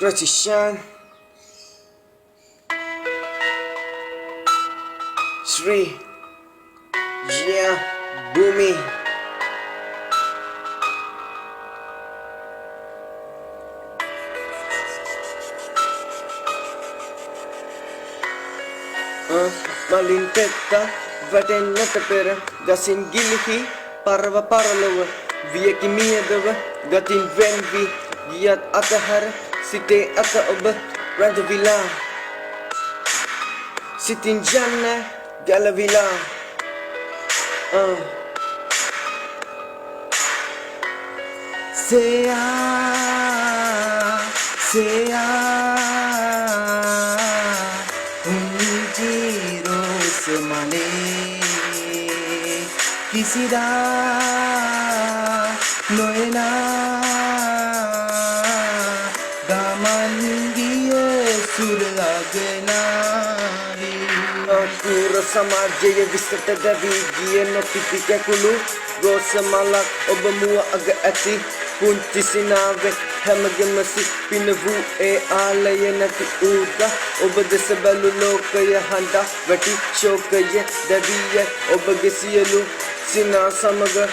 Precision Sri Yeah Bumi Malin petta වැටෙන්නට පෙර ගසින් ගිලිහි පරව පරලොව වියකි මියදව ගතින් වෙන් වී ගියත් අතහැර සිතේ අත ඔබ රැඳවිලා සිතින් යන්න ගැලවිලා Sea semale kisida noena gaman giye surlagenari pura samajaya විසට දැවි ගියේ නොපිටි කැකුළු රෝස මලක් ඔබ මුව අග ඇති පුංචි සිනාවේ හැමගෙම සිපින වූ ඒ ආලය නැති ඌද ඔබ දෙස බැලු ලෝකය හඬා වැටි ශෝකය දැවිය ඔබගේ සියලු සිනා සමග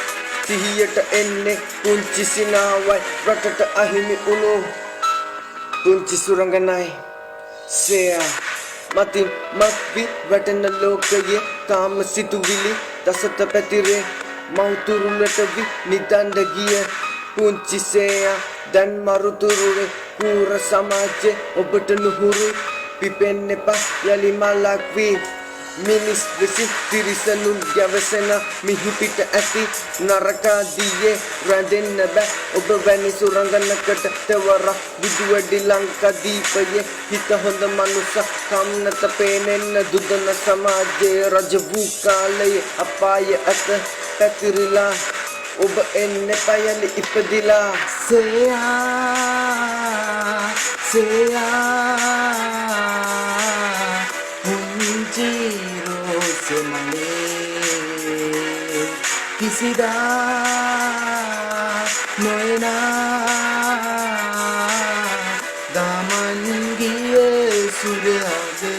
සිහියට එන්නේ පුංචි සිනාවයි රටට අහිමි වුණු පුංචි සුරංගනයි සෙයා මතින් මත්වි වැටෙන ලෝකයේ කාම සිතුවිලි දසත පැතිරේ මව්තුරුලට වි නිදන්ඩ ගිය පුංචි සෙයා දැන් මරුතුරුවේ කූර සමාජයේ ඔබට නුහුරු පිපෙන්න එපා යලි මලක් වී මිනිස් විසින් තිරිසනුන් ගැවසෙන මිහි පිට ඇති නරකාදියේ රැඳෙන්න බෑ ඔබ වැනි සුරංගනකට තෙවර බුදුවැඩි ලංකාදීපයේ හිත හොඳ මනුස්ස කම්නත පේනෙන්න දුදන සමාජයේ රජ වූ කාලයේ අපාය ඇත පැතිරිලා ඔබ එන්න පයලි ඉපදිලා Sea Hunjiro semale kisida noena daman giye surage